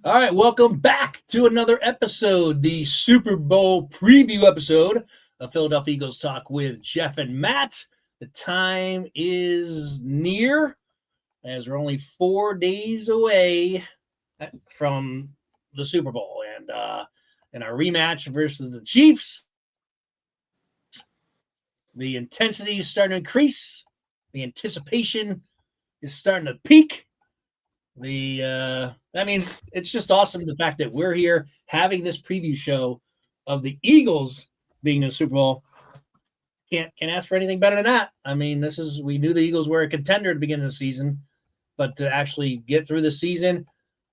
All right, welcome back to another episode, the Super Bowl preview episode of Philadelphia Eagles Talk with Geoff and Matt. The time is near, as we're only 4 days away from the Super Bowl, and our rematch versus the Chiefs. The intensity is starting to increase. The anticipation is starting to peak. It's just awesome the fact that we're here having this preview show of the Eagles being in the Super Bowl. Can't ask for anything better than that. I mean, we knew the Eagles were a contender at the beginning of the season, but to actually get through the season,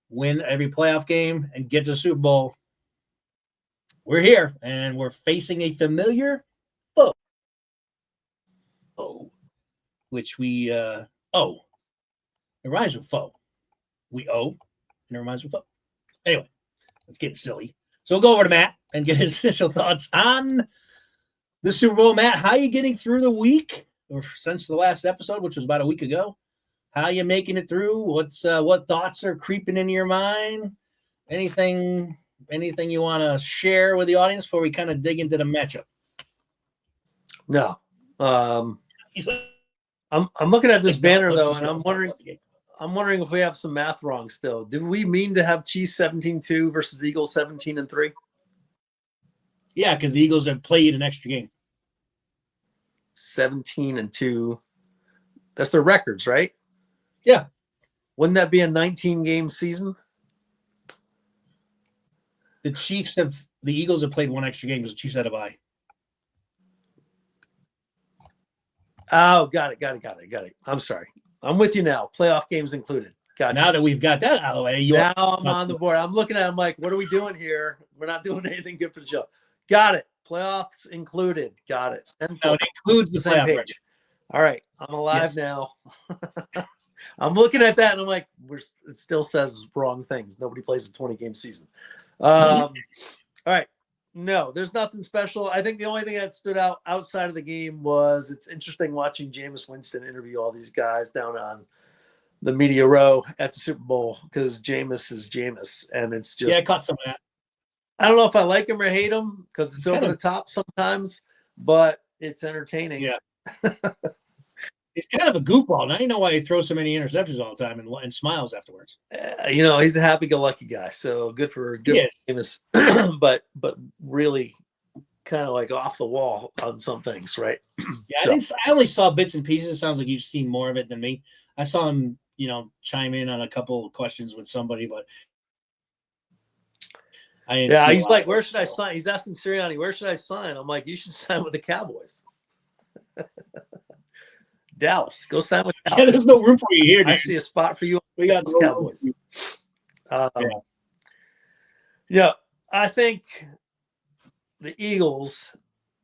win every playoff game, and get to the Super Bowl, we're here and we're facing a familiar foe, which we owe. It rhymes with foe. We owe, and it reminds me of. Anyway, let's get silly. So we'll go over to Matt and get his initial thoughts on the Super Bowl. Matt, how are you getting through the week, or since the last episode, which was about a week ago? How are you making it through? What thoughts are creeping into your mind? Anything you want to share with the audience before we kind of dig into the matchup? No. I'm looking at this banner though, and I'm wondering if we have some math wrong still. Did we mean to have Chiefs 17-2 versus the Eagles 17-3? Yeah, because the Eagles have played an extra game. 17-2. That's their records, right? Yeah. Wouldn't that be a 19-game season? The Eagles have played one extra game because the Chiefs had a bye. Oh, got it. I'm sorry. I'm with you now. Playoff games included. Gotcha. Now that we've got that out of the way, now I'm on the board. I'm looking at it. I'm like, what are we doing here? We're not doing anything good for the show. Got it. Playoffs included. Got it. No, it includes the playoff page. All right. I'm alive now. I'm looking at that and I'm like, it still says wrong things. Nobody plays a 20-game season. All right. No, there's nothing special. I think the only thing that stood out outside of the game was it's interesting watching Jameis Winston interview all these guys down on the media row at the Super Bowl because Jameis is Jameis. And it's just. Yeah, I caught some of that. I don't know if I like him or hate him because it's over the top sometimes, but it's entertaining. Yeah. He's kind of a goofball. Now you know why he throws so many interceptions all the time and smiles afterwards. He's a happy-go-lucky guy, so good for Jameis, but really kind of like off the wall on some things, right? Yeah, I only saw bits and pieces. It sounds like you've seen more of it than me. I saw him, chime in on a couple of questions with somebody, but he's like, where should I sign? He's asking Sirianni, where should I sign? I'm like, you should sign with the Cowboys. Dallas, go sign with Dallas. Yeah, there's no room for you here, dude. I see a spot for you. We got the Cowboys. I think the Eagles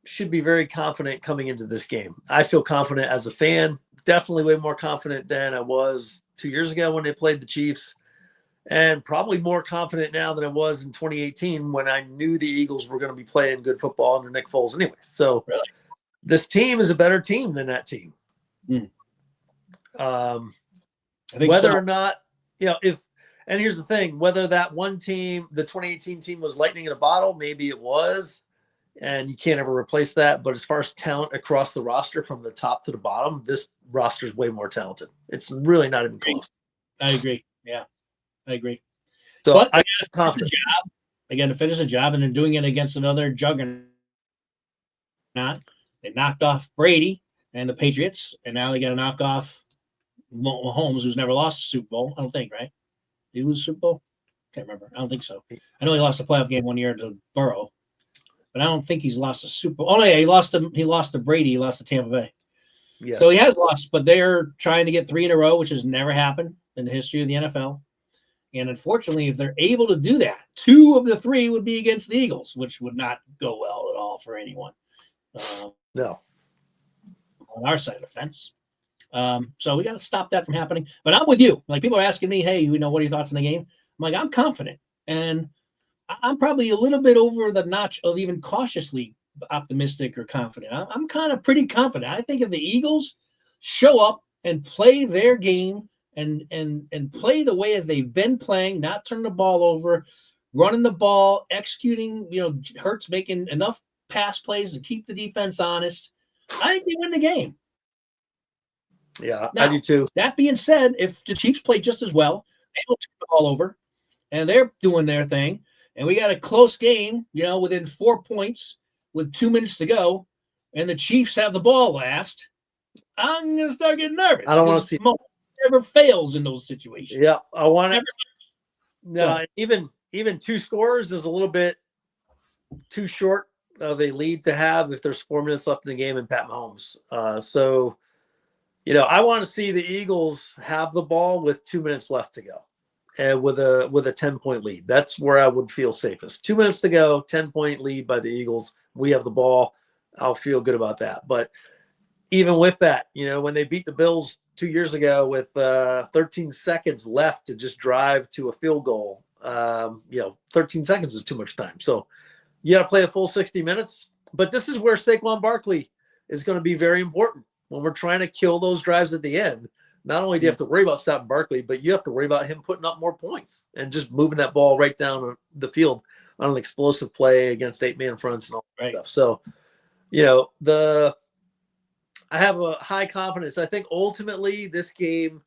should be very confident coming into this game. I feel confident as a fan, definitely way more confident than I was 2 years ago when they played the Chiefs, and probably more confident now than I was in 2018 when I knew the Eagles were going to be playing good football under Nick Foles anyways. So This team is a better team than that team. I think whether or not, and here's the thing, whether that one team, the 2018 team, was lightning in a bottle, maybe it was, and you can't ever replace that. But as far as talent across the roster from the top to the bottom, this roster is way more talented. It's really not even close. I agree. Yeah, I agree. So but I have confidence. Again, to finish the job, and they're doing it against another juggernaut. They knocked off Brady and the Patriots, and now they got to knock off Mahomes, who's never lost a Super Bowl. I don't think, right? Did he lose a Super Bowl? Can't remember. I don't think so. I know he lost a playoff game 1 year to Burrow, but I don't think he's lost a Super Bowl. Oh, yeah, he lost to Brady. He lost to Tampa Bay. Yes. So he has lost, but they're trying to get 3 in a row, which has never happened in the history of the NFL. And unfortunately, if they're able to do that, 2 of the 3 would be against the Eagles, which would not go well at all for anyone. No. On our side of the fence. So we got to stop that from happening. But I'm with you. Like, people are asking me, hey, what are your thoughts on the game? I'm like, I'm confident. And I'm probably a little bit over the notch of even cautiously optimistic or confident. I'm kind of pretty confident. I think if the Eagles show up and play their game and play the way that they've been playing, not turn the ball over, running the ball, executing, Hurts making enough pass plays to keep the defense honest, I think they win the game. Yeah, now, I do too. That being said, if the Chiefs play just as well, they don't turn the ball over, and they're doing their thing, and we got a close game, within 4 points with 2 minutes to go, and the Chiefs have the ball last, I'm going to start getting nervous. I don't want to see never fails in those situations. Yeah, I want to. No, even 2 scores is a little bit too short of a lead to have if there's 4 minutes left in the game and Pat Mahomes. So, I want to see the Eagles have the ball with 2 minutes left to go, and with a 10-point lead. That's where I would feel safest. 2 minutes to go, 10-point lead by the Eagles. We have the ball. I'll feel good about that. But even with that, when they beat the Bills 2 years ago with 13 seconds left to just drive to a field goal, 13 seconds is too much time. So you got to play a full 60 minutes. But this is where Saquon Barkley is going to be very important when we're trying to kill those drives at the end. Not only do you have to worry about stopping Barkley, but you have to worry about him putting up more points and just moving that ball right down the field on an explosive play against 8-man fronts and all that stuff. So, I have a high confidence. I think ultimately this game,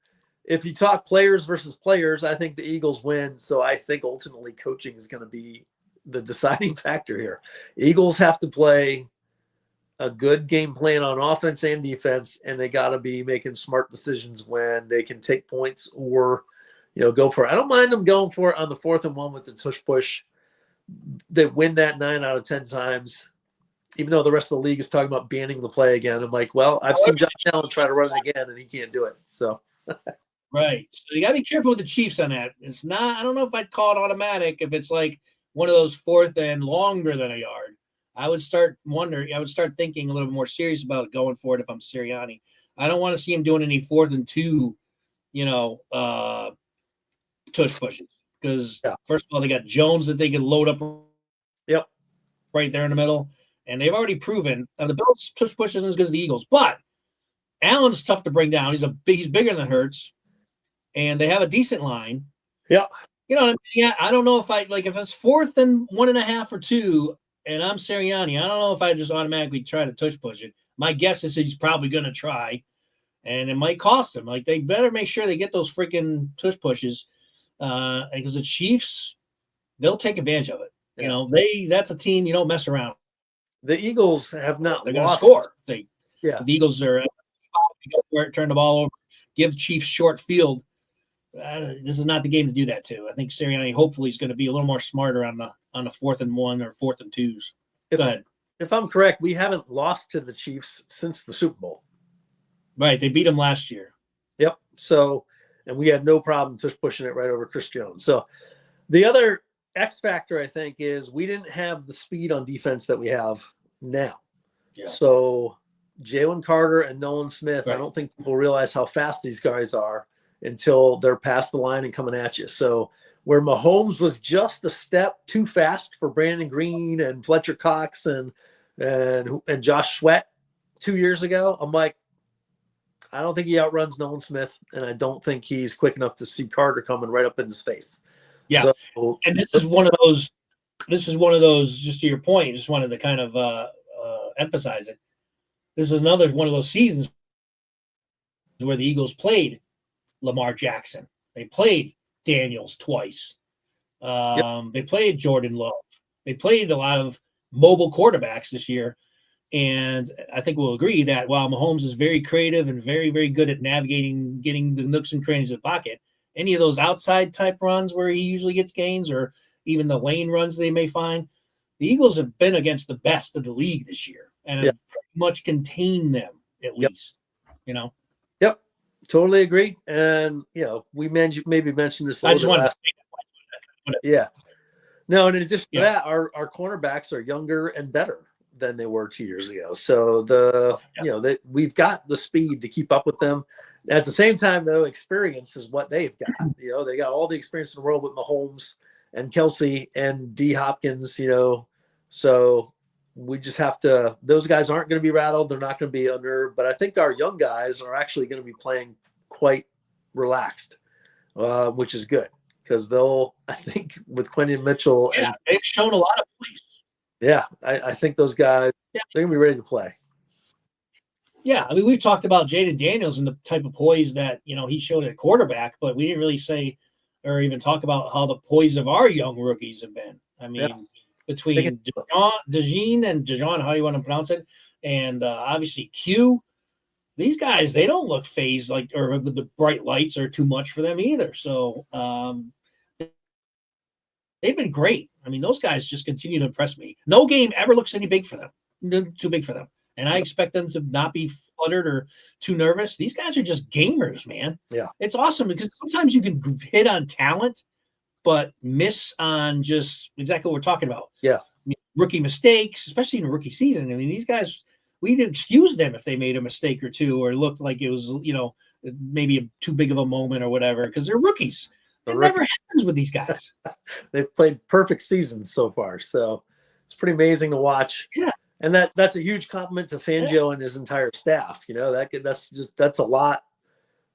if you talk players versus players, I think the Eagles win. So I think ultimately coaching is going to be the deciding factor here. Eagles have to play a good game plan on offense and defense, and they got to be making smart decisions when they can take points or, go for it. I don't mind them going for it on the 4th and 1 with the tush push. They win that 9 out of 10 times. Even though the rest of the league is talking about banning the play again, I'm like, well, I've seen Josh Allen try to run it again, and he can't do it. So, right. So you got to be careful with the Chiefs on that. It's not. I don't know if I'd call it automatic if it's like one of those 4th and longer than a yard. I would start wondering. I would start thinking a little bit more serious about going for it if I'm Sirianni. I don't want to see him doing any 4th and 2, tush pushes because first of all they got Jones that they can load up. Yep. Right there in the middle. And they've already proven the Bills tush push isn't as good as the Eagles, but Allen's tough to bring down. He's bigger than Hurts, and they have a decent line. Yeah, I don't know if if it's 4th and 1.5 or 2, and I'm Sirianni. I don't know if I just automatically try to tush push it. My guess is he's probably going to try, and it might cost him. Like they better make sure they get those freaking tush pushes, because the Chiefs, they'll take advantage of it. Yeah. That's a team you don't mess around. The Eagles have not They're lost. Going to score. The Eagles are go for it, turn the ball over, give Chiefs short field. This is not the game to do that to. I think Sirianni hopefully is going to be a little more smarter on the 4th and 1 or 4th and 2s. Go ahead. If I'm correct, we haven't lost to the Chiefs since the Super Bowl. Right, they beat them last year. Yep. So, and we had no problem just pushing it right over Chris Jones. So, the other X factor, I think, is we didn't have the speed on defense that we have now. Yeah. So Jalen Carter and Nolan Smith, right. I don't think people realize how fast these guys are until they're past the line and coming at you. So where Mahomes was just a step too fast for Brandon Green and Fletcher Cox and Josh Sweat 2 years ago, I'm like, I don't think he outruns Nolan Smith, and I don't think he's quick enough to see Carter coming right up in his face. Yeah, so, and this is one of those. Just to your point, just wanted to kind of emphasize it. This is another one of those seasons where the Eagles played Lamar Jackson. They played Daniels twice. They played Jordan Love. They played a lot of mobile quarterbacks this year. And I think we'll agree that while Mahomes is very creative and very, very good at navigating, getting the nooks and crannies of the pocket, any of those outside type runs where he usually gets gains or even the lane runs they may find, the Eagles have been against the best of the league this year and have pretty much contained them at least, Yep. Totally agree. And, we maybe mentioned this a little bit last week. Yeah. No, and in addition to that, our cornerbacks are younger and better than they were 2 years ago. So we've got the speed to keep up with them. At the same time, though, experience is what they've got. They got all the experience in the world with Mahomes and Kelsey and D Hopkins, so we just have to, those guys aren't going to be rattled. They're not going to be unnerved, but I think our young guys are actually going to be playing quite relaxed, which is good because I think with Quentin Mitchell, Yeah, they've shown a lot of plays. Yeah, I think those guys, they're going to be ready to play. Yeah, I mean, we've talked about Jaden Daniels and the type of poise that, he showed at quarterback, but we didn't really say or even talk about how the poise of our young rookies have been. I mean, between DeJean and Dijon, how you want to pronounce it, and obviously Q, these guys, they don't look phased or with the bright lights are too much for them either. So they've been great. I mean, those guys just continue to impress me. No game ever looks any big for them, too big for them. And I expect them to not be fluttered or too nervous. These guys are just gamers, man. Yeah. It's awesome because sometimes you can hit on talent, but miss on just exactly what we're talking about. Yeah. I mean, rookie mistakes, especially in a rookie season. I mean, these guys, we'd excuse them if they made a mistake or two or looked like it was, maybe too big of a moment or whatever because they're rookies. It never happens with these guys. They've played perfect seasons so far. So it's pretty amazing to watch. Yeah. And that's a huge compliment to Fangio and his entire staff. That's a lot.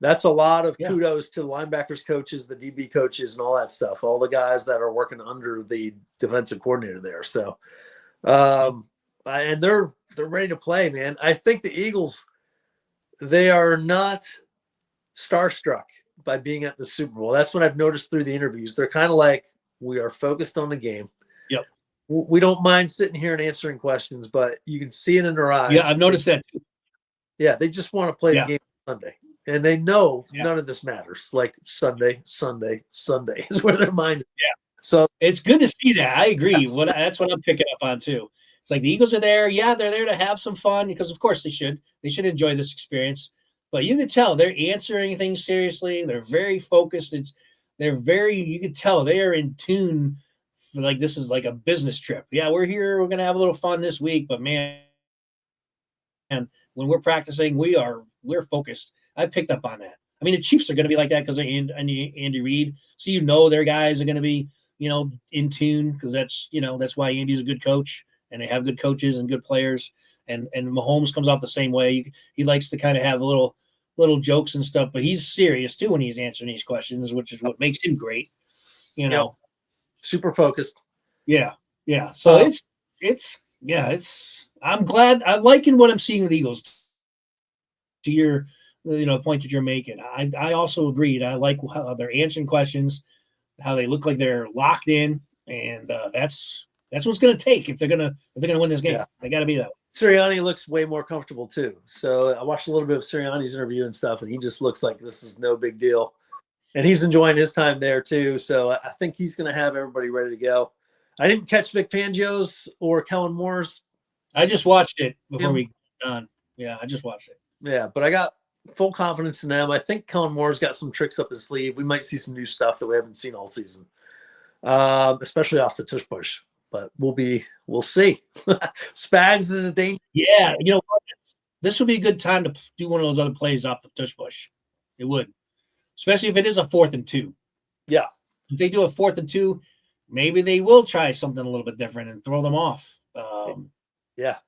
That's a lot of kudos to the linebackers coaches, the DB coaches, and all that stuff. All the guys that are working under the defensive coordinator there. So, and they're ready to play, man. I think the Eagles, they are not starstruck by being at the Super Bowl. That's what I've noticed through the interviews. They're kind of like, we are focused on the game. Yep. We don't mind sitting here and answering questions, but you can see it in their eyes. Yeah, I've noticed that too. Yeah, they just want to play the game Sunday. And they know none of this matters. Like Sunday is where their mind is. Yeah. So it's good to see that. I agree. That's what I'm picking up on too. It's like the Eagles are there. Yeah, they're there to have some fun because, of course, they should. They should enjoy this experience. But you can tell they're answering things seriously. They're very focused. You can tell they are in tune. Like this is like a business trip. Yeah, we're here. We're gonna have a little fun this week, but man, and when we're practicing, we're focused. I picked up on that. I mean, the Chiefs are gonna be like that because of Andy Reid. So their guys are gonna be in tune because that's why Andy's a good coach and they have good coaches and good players. And Mahomes comes off the same way. He likes to kind of have little jokes and stuff, but he's serious too when he's answering these questions, which is what makes him great. Super focused. Yeah. So I'm glad. I'm liking what I'm seeing with Eagles. To your, point that you're making, I also agreed. I like how they're answering questions, how they look like they're locked in, and that's what's going to take if they're gonna win this game. Yeah. They got to be that way. Sirianni looks way more comfortable too. So I watched a little bit of Sirianni's interview and stuff, and he just looks like this is no big deal. And he's enjoying his time there too. So I think he's going to have everybody ready to go. I didn't catch Vic Fangio's or Kellen Moore's. I just watched it before we got done. Yeah, I just watched it. Yeah, but I got full confidence in them. I think Kellen Moore's got some tricks up his sleeve. We might see some new stuff that we haven't seen all season, especially off the tush push. But we'll see. Spags is a danger. Yeah, this would be a good time to do one of those other plays off the tush push. It would. Especially if it is a 4th and 2. Yeah. If they do a 4th and 2, maybe they will try something a little bit different and throw them off. Yeah.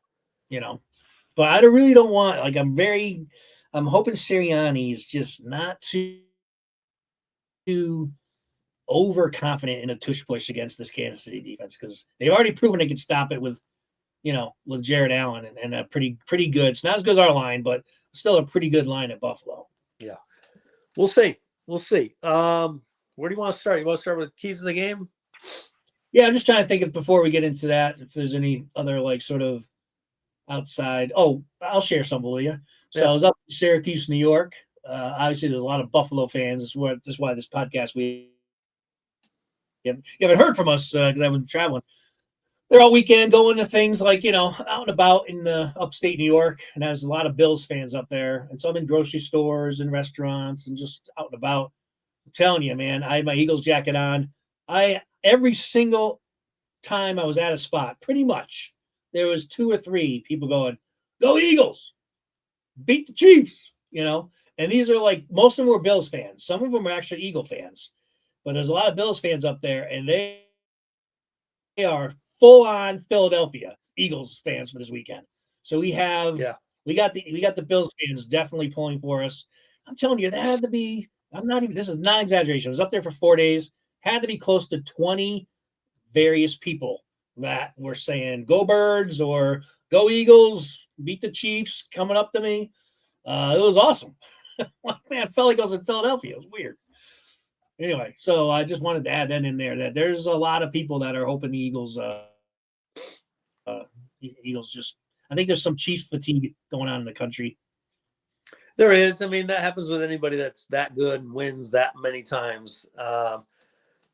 But I really don't want, I'm hoping Sirianni is just not too overconfident in a tush push against this Kansas City defense because they've already proven they can stop it with Jared Allen and a pretty good. It's not as good as our line, but still a pretty good line at Buffalo. Yeah. We'll see. Where do you want to start? You want to start with keys of the game? Yeah, I'm just trying to think of before we get into that, if there's any other sort of outside. Oh, I'll share some with you. So I was up in Syracuse, New York. Obviously, there's a lot of Buffalo fans. That's why this podcast you haven't heard from us because I've been traveling. They're all weekend going to things like, out and about in upstate New York. And there's a lot of Bills fans up there. And so I'm in grocery stores and restaurants and just out and about. I'm telling you, man, I had my Eagles jacket on. Every single time I was at a spot, pretty much, there was 2 or 3 people going, "Go Eagles! Beat the Chiefs!" And these are most of them were Bills fans. Some of them are actually Eagle fans. But there's a lot of Bills fans up there, and they are full-on Philadelphia Eagles fans for this weekend. So we got the Bills fans definitely pulling for us. I'm telling you, that had to be This is not exaggeration. I was up there for 4 days. Had to be close to 20 various people that were saying "Go Birds" or "Go Eagles," beat the Chiefs, coming up to me. It was awesome. Man, I felt like I was in Philadelphia. It was weird. Anyway, so I just wanted to add that in there. That there's a lot of people that are hoping the Eagles. Eagles just. I think there's some Chiefs fatigue going on in the country. There is. I mean, that happens with anybody that's that good and wins that many times.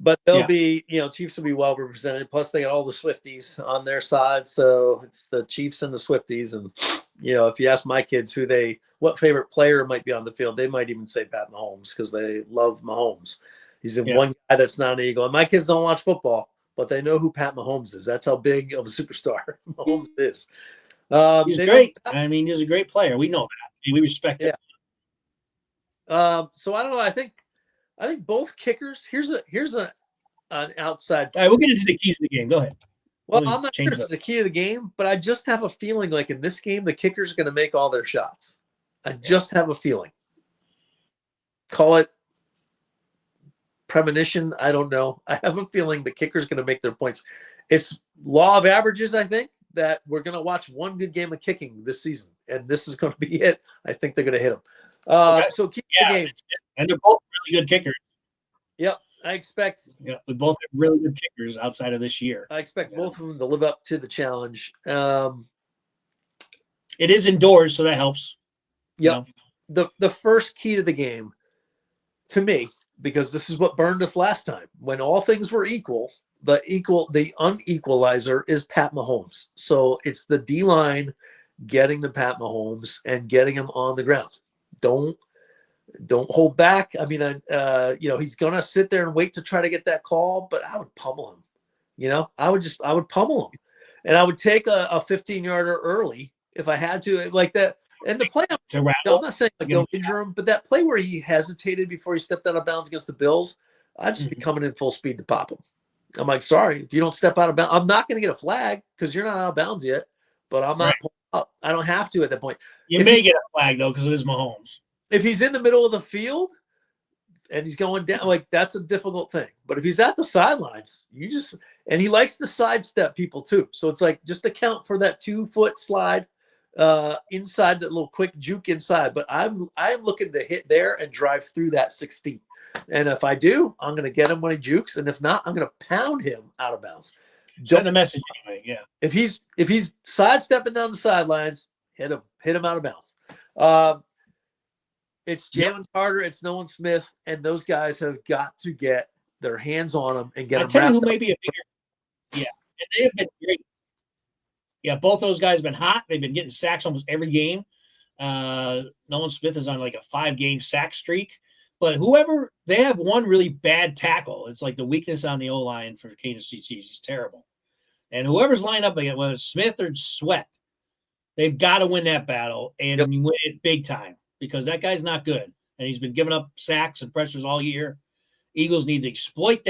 But they'll be, Chiefs will be well represented. Plus, they got all the Swifties on their side. So it's the Chiefs and the Swifties. And, if you ask my kids what favorite player might be on the field, they might even say Pat Mahomes because they love Mahomes. He's the one guy that's not an Eagle. And my kids don't watch football, but they know who Pat Mahomes is. That's how big of a superstar Mahomes is. He's great. I mean, he's a great player. We know that. We respect him. So I don't know. I think both kickers. Here's an outside. All right, we'll get into the keys of the game. Go ahead. Well, I'm not sure if it's a key to the game, but I just have a feeling like in this game, the kicker's going to make all their shots. I just have a feeling. Call it premonition. I don't know. I have a feeling the kicker's going to make their points. It's law of averages, I think, that we're going to watch one good game of kicking this season, and this is going to be it. I think they're going to hit them. So keep the game. And they're both really good kickers. Yep. I expect. Yeah, we both have really good kickers outside of this year. I expect both of them to live up to the challenge. It is indoors, so that helps. Yep. The first key to the game, to me, because this is what burned us last time. When all things were equal, the unequalizer is Pat Mahomes. So it's the D-line getting to Pat Mahomes and getting him on the ground. Don't hold back. I mean, he's going to sit there and wait to try to get that call, but I would pummel him. I would pummel him. And I would take a 15-yarder early if I had to, like that. And the play, I'm not saying go injure him, but that play where he hesitated before he stepped out of bounds against the Bills, I'd just be coming in full speed to pop him. I'm like, sorry, if you don't step out of bounds, I'm not going to get a flag because you're not out of bounds yet, but I'm not pulling up. I don't have to at that point. You may get a flag, though, because it is Mahomes. If he's in the middle of the field and he's going down, like that's a difficult thing. But if he's at the sidelines, and he likes to sidestep people too. So it's like just account for that 2-foot slide inside, that little quick juke inside. But I'm looking to hit there and drive through that 6 feet. And if I do, I'm going to get him when he jukes. And if not, I'm going to pound him out of bounds. Send a message anyway. Yeah. If he's sidestepping down the sidelines, hit him out of bounds. It's Jalen Carter, it's Nolan Smith, and those guys have got to get their hands on them and get them. I tell you who may be a bigger, and they have been great. Yeah, both those guys have been hot. They've been getting sacks almost every game. Nolan Smith is on like a 5-game sack streak. But they have one really bad tackle. It's like the weakness on the O-line for Kansas City Chiefs. He's terrible. And whoever's lined up against, whether it's Smith or Sweat, they've got to win that battle and win it big time. Because that guy's not good. And he's been giving up sacks and pressures all year. Eagles need to exploit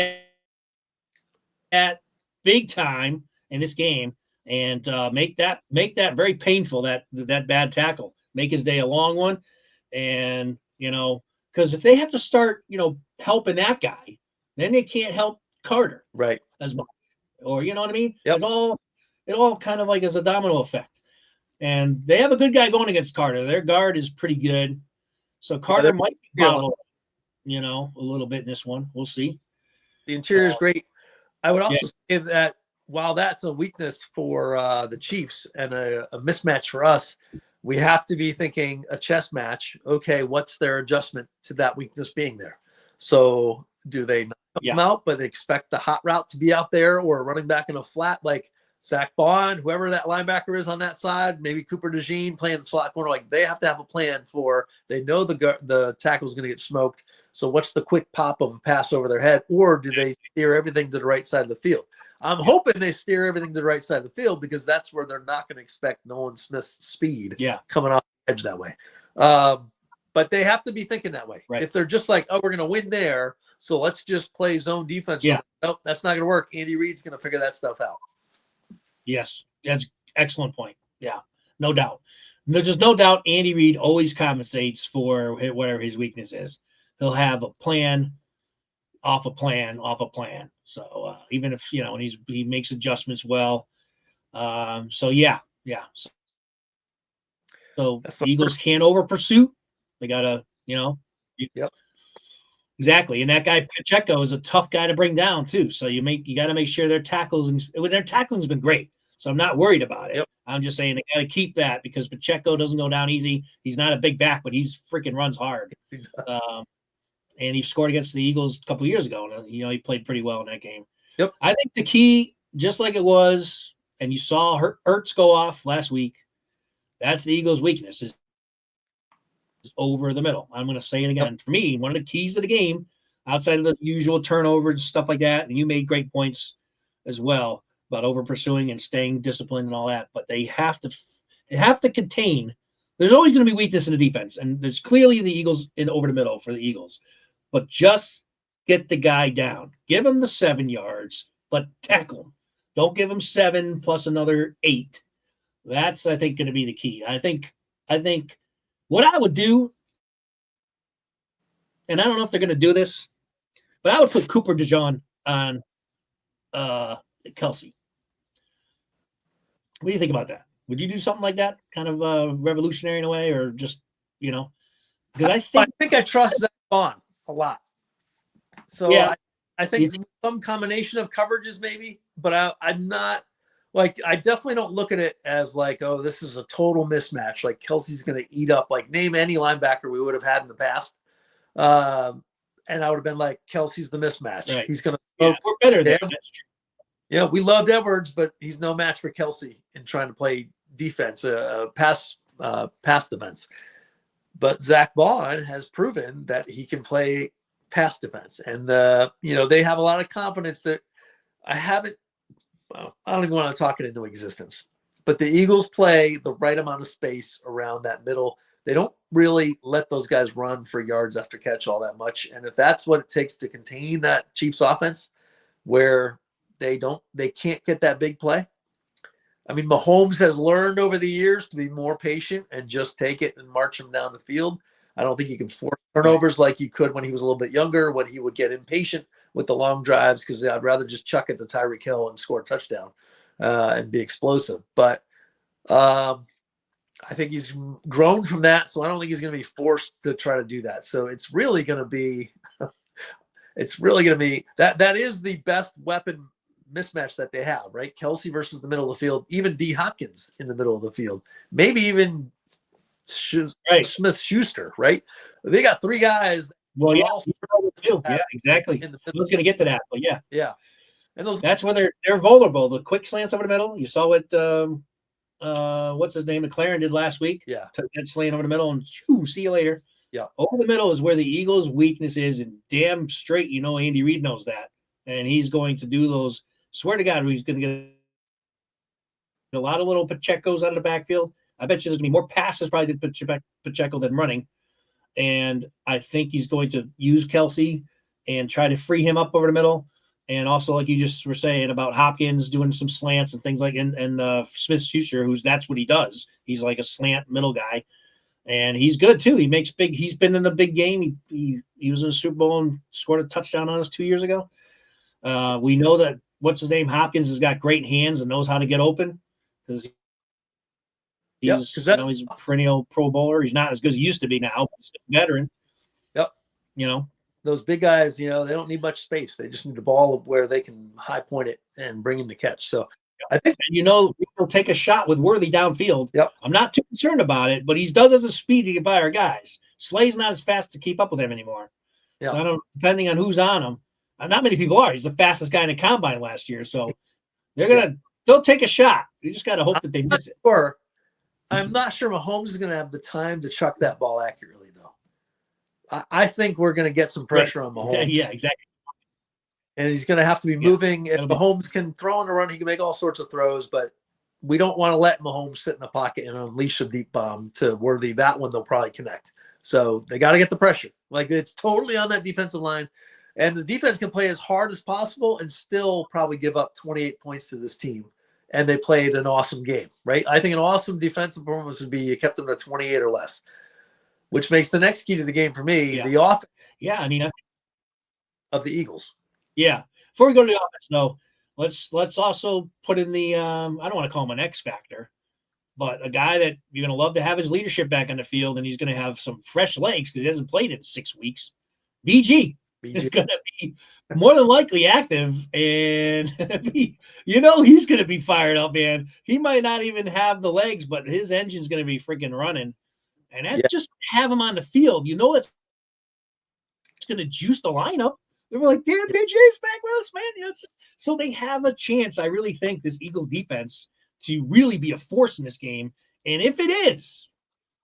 that big time in this game and make that very painful, that bad tackle. Make his day a long one. And, because if they have to start, helping that guy, then they can't help Carter. Right. As much. Or, you know what I mean? Yep. It all kind of like is a domino effect. And they have a good guy going against Carter. Their guard is pretty good. So Carter might be bottled, a little bit in this one. We'll see. The interior is great. I would also say that while that's a weakness for the Chiefs and a mismatch for us, we have to be thinking a chess match. Okay, what's their adjustment to that weakness being there? So do they not come out, but they expect the hot route to be out there or running back in a flat like Zach Bond, whoever that linebacker is on that side, maybe Cooper DeJean playing the slot corner. Like they have to have a plan they know the tackle's going to get smoked. So what's the quick pop of a pass over their head? Or do they steer everything to the right side of the field? I'm hoping they steer everything to the right side of the field because that's where they're not going to expect Nolan Smith's speed coming off the edge that way. But they have to be thinking that way. Right. If they're just like, oh, we're going to win there, so let's just play zone defense. Yeah. Nope, that's not going to work. Andy Reid's going to figure that stuff out. Yes, that's an excellent point. Yeah, no doubt. There's no doubt Andy Reid always compensates for whatever his weakness is. he'll have a plan off a plan off a plan. So even if and he makes adjustments well. So yeah. So That's the Eagles can't over pursue. They gotta, Yep. Exactly. And that guy Pacheco is a tough guy to bring down too. So you got to make sure their tackling's been great. So I'm not worried about it. Yep. I'm just saying they got to keep that because Pacheco doesn't go down easy. He's not a big back, but he's freaking runs hard. And he scored against the Eagles a couple years ago. And, he played pretty well in that game. Yep. I think the key, just like it was, and you saw Ertz go off last week, that's the Eagles' weakness is over the middle. I'm going to say it again. Yep. For me, one of the keys to the game, outside of the usual turnovers, stuff like that, and you made great points as well about over pursuing and staying disciplined and all that, but they have to contain. There's always going to be weakness in the defense, and there's clearly the Eagles in over the middle for the Eagles, but just get the guy down. Give him the 7 yards, but tackle him. Don't give him 7 plus another 8. That's, I think, going to be the key. I think what I would do, and I don't know if they're going to do this, but I would put Cooper DeJean on Kelsey. What do you think about that? Would you do something like that, kind of revolutionary in a way, or just, because I think I trust Zach Bond a lot. So yeah, I think some combination of coverages maybe, but I'm not like, I definitely don't look at it as like, oh, this is a total mismatch. Like Kelsey's going to eat up, like name any linebacker we would have had in the past. And I would have been like, Kelsey's the mismatch. Right. He's going to. Yeah, we're better than that's true. Yeah, we loved Edwards, but he's no match for Kelsey in trying to play defense, pass defense. But Zach Bond has proven that he can play pass defense, and they have a lot of confidence that I haven't. Well, I don't even want to talk it into existence. But the Eagles play the right amount of space around that middle. They don't really let those guys run for yards after catch all that much, and if that's what it takes to contain that Chiefs offense, where they can't get that big play. I mean, Mahomes has learned over the years to be more patient and just take it and march them down the field. I don't think you can force turnovers like you could when he was a little bit younger, when he would get impatient with the long drives, because I'd rather just chuck it to Tyreek Hill and score a touchdown and be explosive. But I think he's grown from that, so I don't think he's going to be forced to try to do that. So it's really going to be that is the best weapon mismatch that they have, right? Kelsey versus the middle of the field, even D Hopkins in the middle of the field, maybe even Smith-Schuster, right? They got 3 guys. Well, yeah, exactly. I was going to get to that, but yeah, and that's where they're vulnerable. The quick slants over the middle. You saw what what's his name, McLaren did last week. Yeah, took that slant over the middle and see you later. Yeah, over the middle is where the Eagles' weakness is, and damn straight, Andy Reid knows that, and he's going to do those. Swear to God, he's going to get a lot of little Pachecos out of the backfield. I bet you there's going to be more passes probably to Pacheco than running. And I think he's going to use Kelsey and try to free him up over the middle. And also, like you just were saying about Hopkins doing some slants and things like, and Smith-Schuster, that's what he does. He's like a slant middle guy. And he's good too. He's been in a big game. He was in a Super Bowl and scored a touchdown on us 2 years ago. We know that what's his name? Hopkins has got great hands and knows how to get open because he's a perennial Pro Bowler. He's not as good as he used to be now, but he's a veteran. Yep. Those big guys, they don't need much space. They just need the ball where they can high point it and bring him to catch. So I think, he'll take a shot with Worthy downfield. Yep. I'm not too concerned about it, but he does have the speed to get by our guys. Slay's not as fast to keep up with him anymore. Yeah. So depending on who's on him. Not many people are. He's the fastest guy in the combine last year. So they'll take a shot. You just got to hope that they miss it. I'm not sure Mahomes is going to have the time to chuck that ball accurately, though. I think we're going to get some pressure on Mahomes. Yeah, exactly. And he's going to have to be moving. If Mahomes can throw on the run, he can make all sorts of throws, but we don't want to let Mahomes sit in the pocket and unleash a deep bomb to Worthy. That one they'll probably connect. So they got to get the pressure. Like, it's totally on that defensive line. And the defense can play as hard as possible and still probably give up 28 points to this team. And they played an awesome game, right? I think an awesome defensive performance would be you kept them to 28 or less. which makes the next key to the game for me, Yeah. the offense Yeah, I mean, of the Eagles. yeah. Before we go to the offense, though, let's also put in the I don't want to call him an X factor, but a guy that you're going to love to have his leadership back on the field, and he's going to have some fresh legs because he hasn't played in 6 weeks. BG is going to be more than likely active, and he's going to be fired up, man. He might not even have the legs, but his engine's going to be freaking running, and that's just have him on the field. That's going to juice the lineup. They were like, damn, BJ's back with us, man. So they have a chance. I really think this Eagles defense to really be a force in this game. And if it is,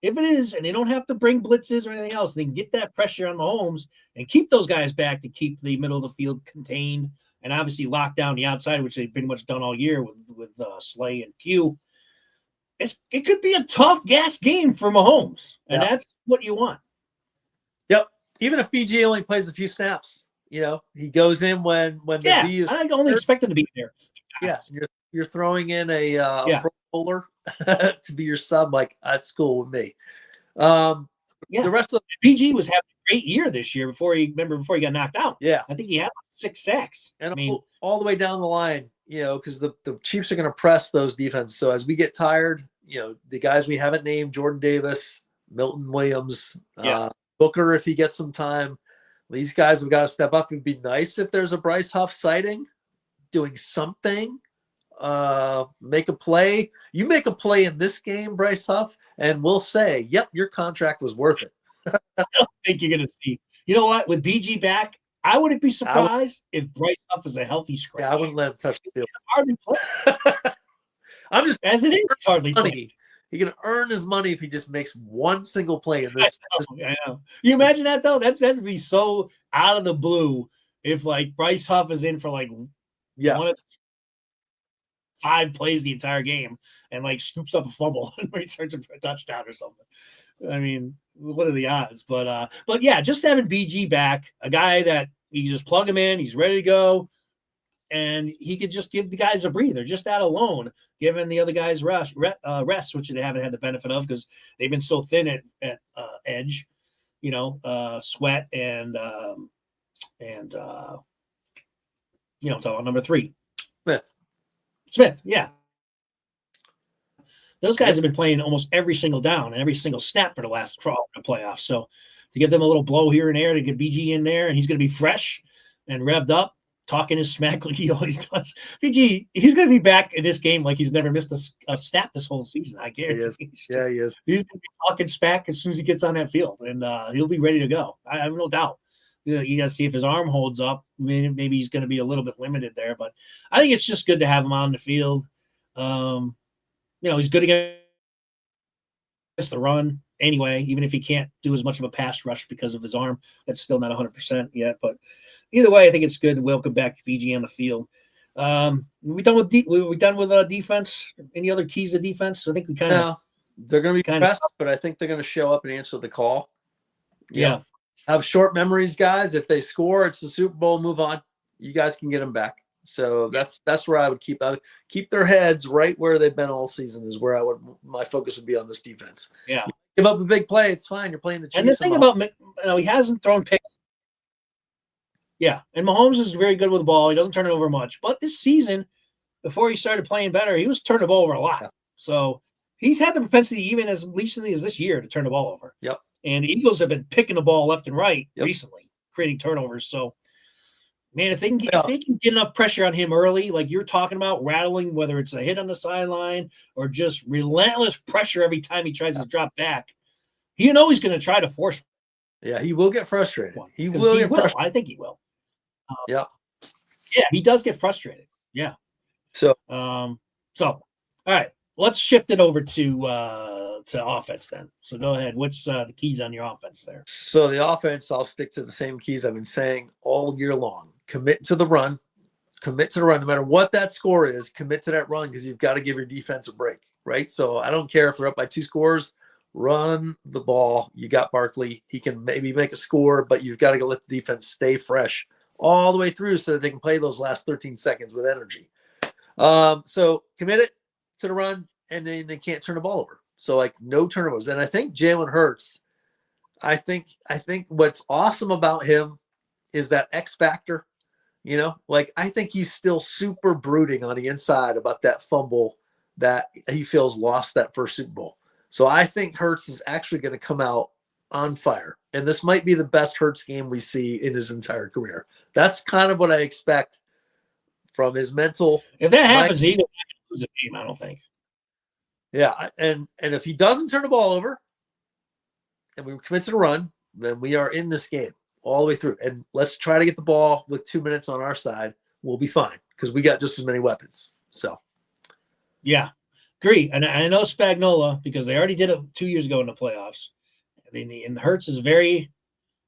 and they don't have to bring blitzes or anything else, they can get that pressure on Mahomes and keep those guys back to keep the middle of the field contained and obviously lock down the outside, which they've pretty much done all year with Slay and Q. It could be a tough gas game for Mahomes, and that's what you want. Yep. Even if BG only plays a few snaps, he goes in when the D is. I only expect him to be there. Yeah, you're throwing in a Pro Bowler to be your sub. Like, that's cool with me. The rest of PG was having a great year this year before he got knocked out. Yeah, I think he had like 6 sacks. And all the way down the line, because the Chiefs are going to press those defenses. So as we get tired, the guys we haven't named, Jordan Davis, Milton Williams, Booker, if he gets some time, these guys have got to step up. It'd be nice if there's a Bryce Huff sighting, doing something, make a play. You make a play in this game, Bryce Huff, and we'll say, yep, your contract was worth it. I don't think you're going to see. You know what? With BG back, I wouldn't be surprised if Bryce Huff is a healthy scratch. Yeah, I wouldn't let him touch the field. It's hardly played. I'm just as it is, it's hardly played. He's going to earn his money if he just makes one single play in this. I know. You imagine that, though? That'd be so out of the blue if, like, Bryce Huff is in for, like, one of 5 plays the entire game and, like, scoops up a fumble and returns it for a touchdown or something. I mean, what are the odds? But yeah, just having BG back, a guy that you just plug him in, he's ready to go, and he could just give the guys a breather. Just that alone, giving the other guys rest, which they haven't had the benefit of because they've been so thin at edge, Sweat and talk about number 3, Smith, yeah. Those guys have been playing almost every single down and every single snap for the playoffs. So to give them a little blow here and there, to get BG in there, and he's going to be fresh and revved up, talking his smack like he always does. BG, he's going to be back in this game like he's never missed a snap this whole season. I guarantee. He is. He's going to be talking smack as soon as he gets on that field, and he'll be ready to go. I have no doubt. You got to see if his arm holds up. Maybe he's going to be a little bit limited there, but I think it's just good to have him on the field. He's good against the run anyway, even if he can't do as much of a pass rush because of his arm. That's still not 100% yet. But either way, I think it's good. Welcome back to BG on the field. We done with defense? Any other keys to defense? I think we kind of. They're going to be pressed, but I think they're going to show up and answer the call. Yeah. Have short memories, guys. If they score, it's the Super Bowl. Move on. You guys can get them back. So that's where I would keep their heads right where they've been all season is where my focus would be on this defense. Yeah. You give up a big play, it's fine. You're playing the Chiefs. And the thing about he hasn't thrown picks. Yeah, and Mahomes is very good with the ball. He doesn't turn it over much. But this season, before he started playing better, he was turning the ball over a lot. Yeah. So he's had the propensity, even as recently as this year, to turn the ball over. Yep. And the Eagles have been picking the ball left and right recently, creating turnovers. So, man, if they can get enough pressure on him early, like you're talking about, rattling, whether it's a hit on the sideline or just relentless pressure every time he tries to drop back, he's going to try to force. Yeah, he will get frustrated. He will. I think he will. Yeah, he does get frustrated. Yeah. So, all right, let's shift it over to offense then. So go ahead. What's the keys on your offense there? So the offense, I'll stick to the same keys I've been saying all year long. Commit to the run. No matter what that score is, commit to that run because you've got to give your defense a break, right? So I don't care if they're up by 2 scores. Run the ball. You got Barkley. He can maybe make a score, but you've got to let the defense stay fresh all the way through so that they can play those last 13 seconds with energy. So commit it to the run, and then they can't turn the ball over. So, no turnovers. And I think Jalen Hurts, I think what's awesome about him is that X factor. Like I think he's still super brooding on the inside about that fumble that he feels lost that first Super Bowl. So I think Hurts is actually going to come out on fire. And this might be the best Hurts game we see in his entire career. That's kind of what I expect from his mental. If that happens, he will lose a game, I don't think. Yeah. And if he doesn't turn the ball over and we commit to the run, then we are in this game all the way through. And let's try to get the ball with 2 minutes on our side. We'll be fine because we got just as many weapons. So, yeah, agree. And I know Spagnuolo because they already did it 2 years ago in the playoffs. And Hurts is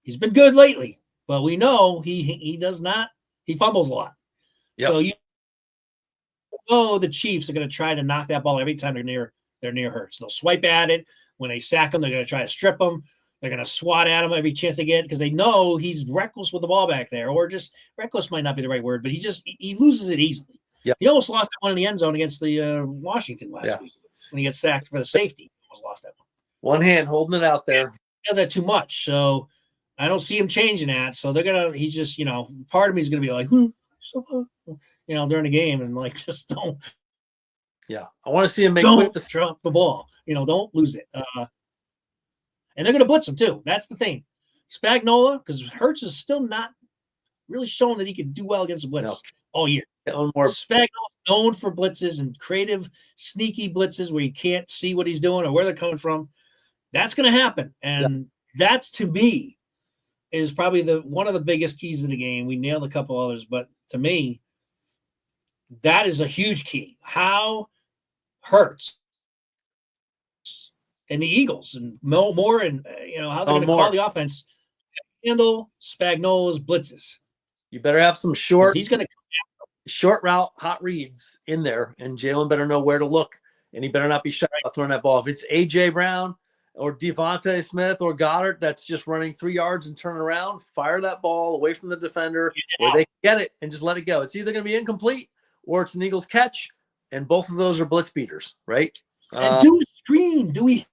he's been good lately, but we know he does not. He fumbles a lot. Yep. So the Chiefs are going to try to knock that ball every time they're near Hurts. They'll swipe at it. When they sack him, they're going to try to strip him. They're going to swat at him every chance they get because they know he's reckless with the ball back there, or just reckless might not be the right word, but he loses it easily. Yep. He almost lost that one in the end zone against the Washington last week when he got sacked for the safety. He almost lost that one. One hand holding it out there. He does that too much, so I don't see him changing that. So he's just, part of me is going to be like, during the game and like just don't. Yeah, I want to see him drop the ball. Don't lose it. And they're going to blitz him too. That's the thing. Spagnuolo, because Hurts is still not really showing that he can do well against the blitz all year. Spagnuolo known for blitzes and creative, sneaky blitzes where you can't see what he's doing or where they're coming from. That's going to happen. And that's, to me, is probably one of the biggest keys of the game. We nailed a couple others, but to me, that is a huge key. How Hurts and the Eagles and more and how they're going to call the offense handle Spagnuolo's blitzes. You better have some short route hot reads in there, and Jalen better know where to look, and he better not be shy about throwing that ball. If it's AJ Brown or Devontae Smith or Goddard that's just running 3 yards and turning around, fire that ball away from the defender where they can get it and just let it go. It's either going to be incomplete or it's an Eagles catch, and both of those are blitz beaters, right? And do a screen. Do we?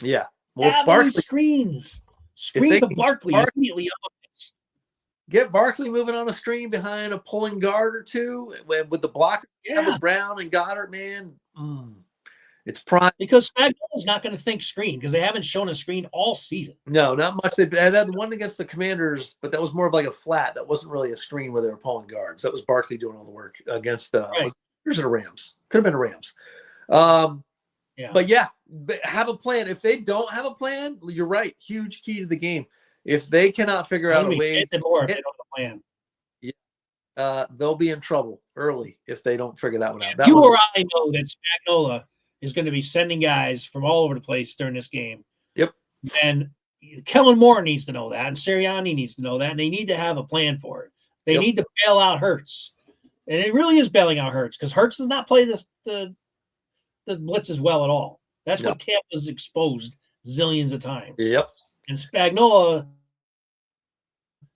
Yeah. Well, Barkley screens. Screen to Barkley immediately up. Get Barkley moving on a screen behind a pulling guard or two with the blocker. With Brown and Goddard, man. It's prime. Because Spagnuolo's not going to think screen because they haven't shown a screen all season. No, not much. They had one against the Commanders, but that was more of like a flat. That wasn't really a screen where they were pulling guards. That was Barkley doing all the work against the Rams. Could have been the Rams. But have a plan. If they don't have a plan, you're right. Huge key to the game. If they cannot figure out a way to hit the plan, they'll be in trouble early if they don't figure that one out. You or I know that Spagnuolo is going to be sending guys from all over the place during this game. Yep. And Kellen Moore needs to know that, and Sirianni needs to know that, and they need to have a plan for it. They need to bail out Hurts. And it really is bailing out Hurts because Hurts does not play the blitz as well at all. That's what Tampa's exposed zillions of times. Yep. And Spagnuolo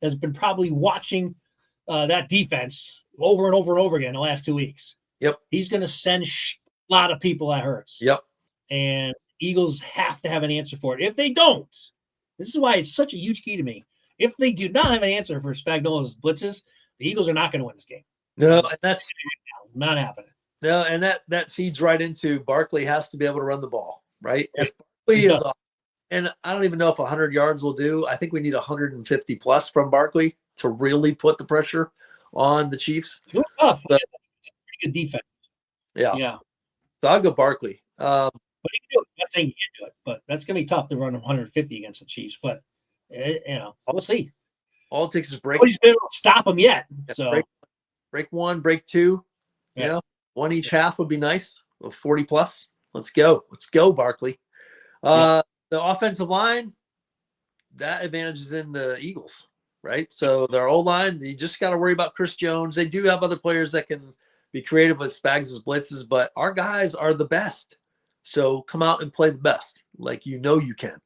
has been probably watching that defense over and over and over again the last 2 weeks. Yep. He's going to send a lot of people at Hurts. Yep. And Eagles have to have an answer for it. If they don't, this is why it's such a huge key to me. If they do not have an answer for Spagnuolo's blitzes, the Eagles are not going to win this game. No, and that's not happening. No, and that feeds right into Barkley has to be able to run the ball, right? If Barkley is off, and I don't even know if 100 yards will do. I think we need 150 plus from Barkley to really put the pressure on the Chiefs. It's tough. So, it's a pretty good defense. Yeah. So I'll go Barkley. But he can do it. I'm not saying he can't do it, but that's going to be tough to run 150 against the Chiefs. But, we'll see. All it takes is break. Nobody's been able to stop him yet. So break one, break two. Yeah. One each half would be nice. 40 plus. Let's go. Barkley. The offensive line, that advantage is in the Eagles, right? So their O-line, you just got to worry about Chris Jones. They do have other players that can be creative with Spags' blitzes, but our guys are the best. So come out and play the best, like you can.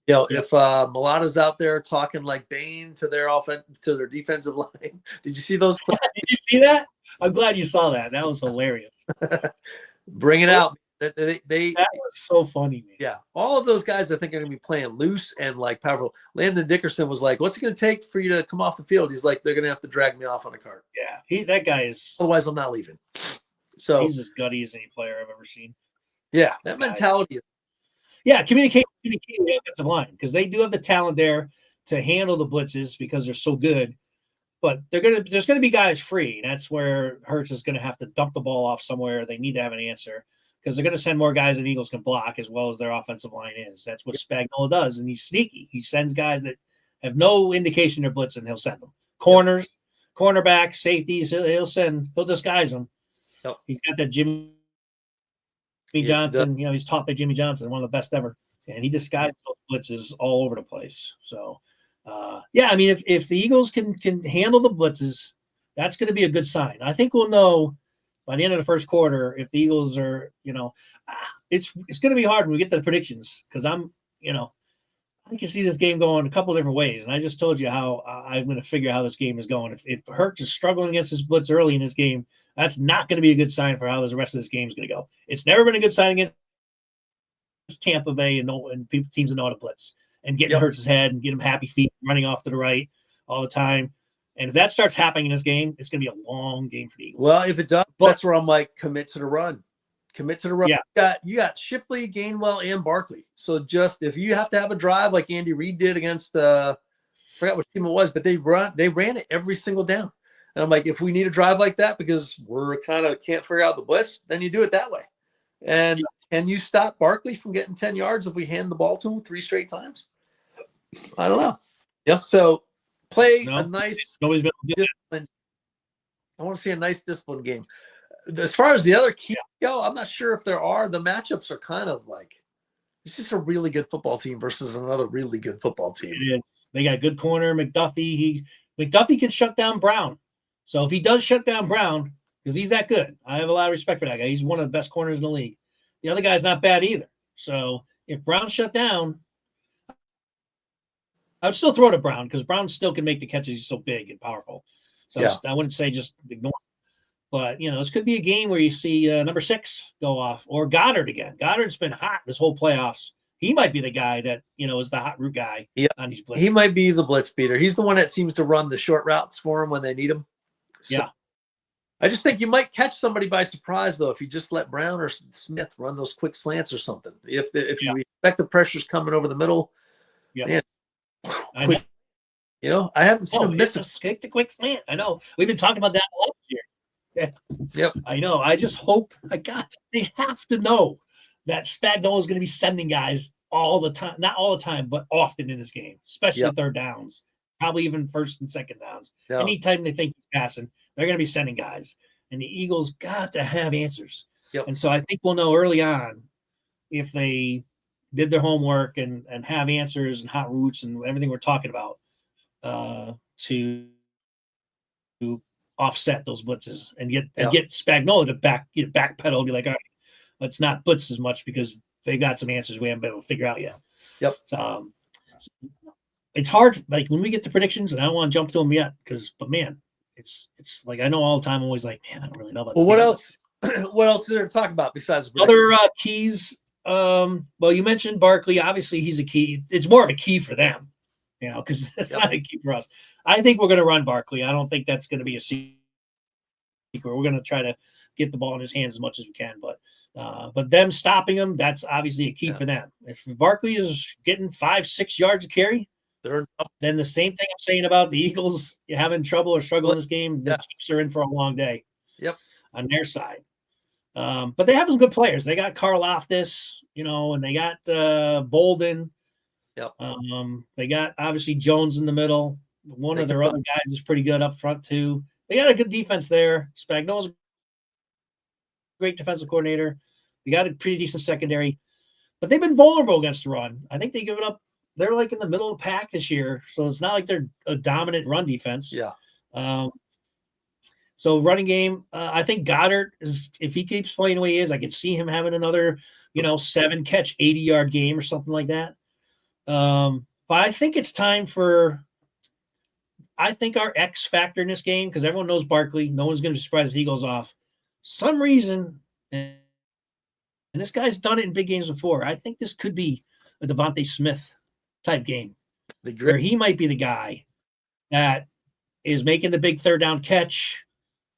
If Mulata's out there talking like Bane to their defensive line, did you see those clips? Did you see that? I'm glad you saw that. That was hilarious. Bring it out. That was so funny, man. Yeah, all of those guys I think are going to be playing loose and like powerful. Landon Dickerson was like, "What's it going to take for you to come off the field?" He's like, "They're going to have to drag me off on a cart. Yeah, that guy is. Otherwise, I'm not leaving." So he's as gutty as any player I've ever seen. Yeah, that mentality. Yeah, communicate with the offensive line because they do have the talent there to handle the blitzes because they're so good. But there's gonna be guys free. And that's where Hurts is gonna have to dump the ball off somewhere. They need to have an answer because they're gonna send more guys than Eagles can block as well as their offensive line is. That's what Spagnuolo does, and he's sneaky. He sends guys that have no indication they're blitzing. He'll send them corners, cornerbacks, safeties. He'll disguise them. Yep. He's got that Jimmy Johnson. He's taught by Jimmy Johnson, one of the best ever, and he disguised those blitzes all over the place. So. I mean, if the Eagles can handle the blitzes, that's going to be a good sign. I think we'll know by the end of the first quarter if the Eagles are, it's going to be hard when we get to the predictions because I can see this game going a couple of different ways. And I just told you how I'm going to figure out how this game is going. If Hurts is struggling against this blitz early in this game, that's not going to be a good sign for how the rest of this game is going to go. It's never been a good sign against Tampa Bay and teams that know how to blitz. And getting Hurts' head and get him happy feet, running off to the right all the time. And if that starts happening in this game, it's going to be a long game for the Eagles. Well, if it does, that's where I'm like, commit to the run. Commit to the run. Yeah. You got Shipley, Gainwell, and Barkley. So just if you have to have a drive like Andy Reid did against I forgot what team it was, but they ran it every single down. And I'm like, if we need a drive like that because we're kind of can't figure out the blitz, then you do it that way. And can you stop Barkley from getting 10 yards if we hand the ball to him 3 straight times? I don't know. Yeah. So play a nice discipline. I want to see a nice discipline game. As far as the other keys go, I'm not sure if there are. The matchups are kind of like it's just a really good football team versus another really good football team. It is. They got a good corner, McDuffie. McDuffie can shut down Brown. So if he does shut down Brown, because he's that good, I have a lot of respect for that guy. He's one of the best corners in the league. The other guy's not bad either. So if Brown shut down, I would still throw to Brown because Brown still can make the catches. He's so big and powerful. So I wouldn't say just ignore him. But, this could be a game where you see number 6 go off or Goddard again. Goddard's been hot this whole playoffs. He might be the guy that, is the hot route guy on these blitzes. He might be the blitz beater. He's the one that seems to run the short routes for him when they need him. So, I just think you might catch somebody by surprise, though, if you just let Brown or Smith run those quick slants or something. If you expect the pressure's coming over the middle, man, quick, I haven't seen him miss a quick slant. I know. We've been talking about that last year. Yeah. Yep. I know. I just hope they have to know that Spagnuolo is going to be sending guys all the time. Not all the time, but often in this game, especially third downs, probably even first and second downs. No. Anytime they think he's passing, they're going to be sending guys. And the Eagles got to have answers. Yep. And so I think we'll know early on if they did their homework and have answers and hot routes and everything we're talking about to offset those blitzes and get Spagnuolo to backpedal and be like, all right, let's not blitz as much because they got some answers we haven't been able to figure out yet. Yep. So, it's hard. Like when we get the predictions, and I don't want to jump to them yet but man, it's like I know all the time. I'm always like, man, I don't really know about. Well, what else? What else is there to talk about besides other keys? Well, you mentioned Barkley. Obviously, he's a key. It's more of a key for them, because it's not a key for us. I think we're going to run Barkley. I don't think that's going to be a secret. We're going to try to get the ball in his hands as much as we can, but them stopping him, that's obviously a key for them. If Barkley is getting 5-6 yards of carry, then the same thing I'm saying about the Eagles having trouble or struggle in this game, the Chiefs are in for a long day. Yep, on their side. But they have some good players. They got Karlaftis, and they got Bolden. Yep. They got obviously Jones in the middle. One of their other guys is pretty good up front too. They got a good defense there. Spagnuolo's a great defensive coordinator. They got a pretty decent secondary, but they've been vulnerable against the run. I think they've given up. They're like in the middle of the pack this year, so it's not like they're a dominant run defense. Yeah. So running game, I think Goddard is, if he keeps playing the way he is, I could see him having another, 7-catch, 80-yard game or something like that. But I think it's time for, our X factor in this game, because everyone knows Barkley. No one's going to be surprised if he goes off. Some reason, and And this guy's done it in big games before. I think this could be a Devontae Smith type game where he might be the guy that is making the big third down catch,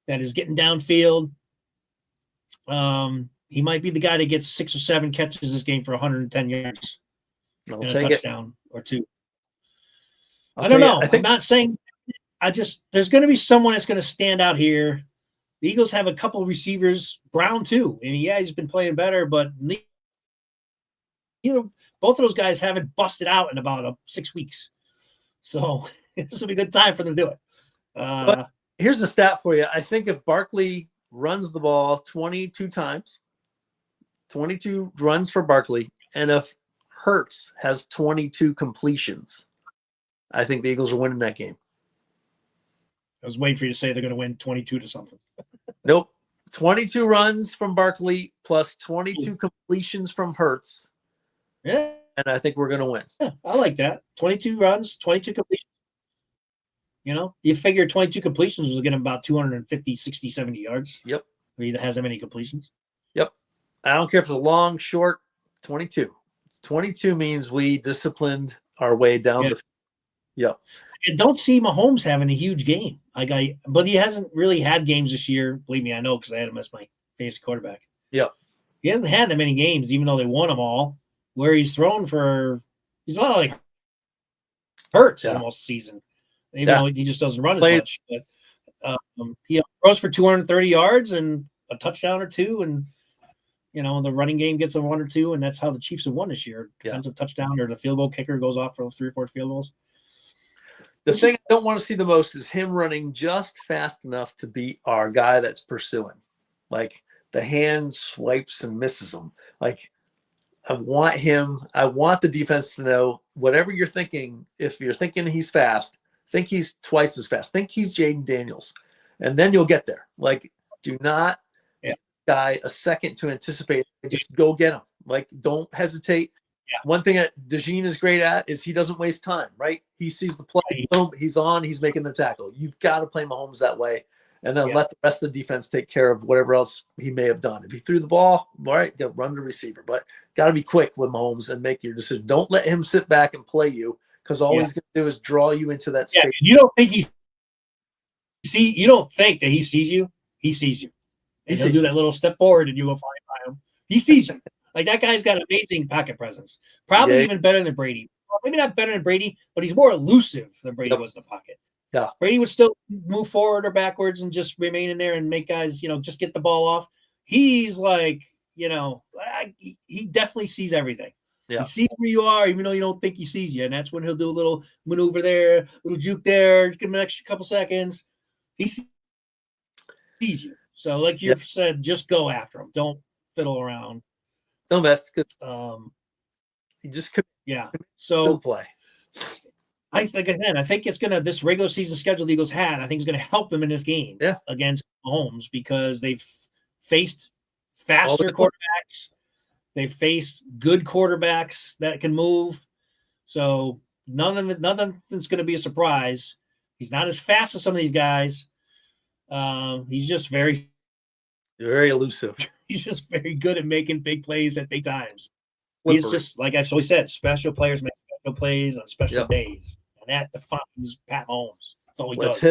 that is getting downfield. He might be the guy that gets 6 or 7 catches this game for 110 yards and a touchdown or 2. I don't know. I'm not saying – there's going to be someone that's going to stand out here. The Eagles have a couple of receivers, Brown too. And yeah, he's been playing better, but both of those guys haven't busted out in about 6 weeks. So this will be a good time for them to do it. But here's the stat for you. I think if Barkley runs the ball 22 times, 22 runs for Barkley, and if Hurts has 22 completions, I think the Eagles are winning that game. I was waiting for you to say they're going to win 22 to something. Nope. 22 runs from Barkley plus 22 completions from Hurts. Yeah. And I think we're going to win. Yeah, I like that. 22 runs, 22 completions. You figure 22 completions was getting about 250, 60, 70 yards. Yep. He has that many completions. Yep. I don't care if it's a long, short, 22. 22 means we disciplined our way down the field. Yep. I don't see Mahomes having a huge game. But he hasn't really had games this year. Believe me, I know because I had him as my fantasy quarterback. Yep. He hasn't had that many games, even though they won them all, where he's thrown for – he's a lot like Hurts almost season. Even though he just doesn't run as much. But he throws for 230 yards and a touchdown or 2, and the running game gets a 1 or 2, and that's how the Chiefs have won this year. Defensive touchdown or the field goal kicker goes off for 3 or 4 field goals. The thing I don't want to see the most is him running just fast enough to beat our guy that's pursuing. Like the hand swipes and misses him. Like I want the defense to know whatever you're thinking. If you're thinking he's fast, think he's twice as fast. Think he's Jaden Daniels, and then you'll get there. Like, do not give the guy a second to anticipate. Just go get him. Like, don't hesitate. Yeah. One thing that DeJean is great at is he doesn't waste time, right? He sees the play, boom, he's on, he's making the tackle. You've got to play Mahomes that way, and then let the rest of the defense take care of whatever else he may have done. If he threw the ball, all right, run the receiver. But got to be quick with Mahomes and make your decision. Don't let him sit back and play you, because all he's going to do is draw you into that space. You don't think you don't think that he sees you. He sees you. And he'll do that little step forward, and you go flying by him. He sees you. Like, that guy's got amazing pocket presence. Probably even better than Brady. Well, maybe not better than Brady, but he's more elusive than Brady was in the pocket. Yeah. Brady would still move forward or backwards and just remain in there and make guys, just get the ball off. He's like, he definitely sees everything. Yeah. He sees where you are, even though you don't think he sees you. And that's when he'll do a little maneuver there, a little juke there, give him an extra couple seconds. He sees you. So, like you said, just go after him. Don't fiddle around. No mess. He just could. Yeah. So play. I think it's gonna, this regular season schedule the Eagles had, I think is gonna help them in this game against Mahomes, because they've faced faster quarterbacks. They've faced good quarterbacks that can move. So nothing's going to be a surprise. He's not as fast as some of these guys. He's just very elusive. He's just very good at making big plays at big times. He's just, like I've always said, special players make special plays on special days. And that defines Pat Mahomes. That's all he does.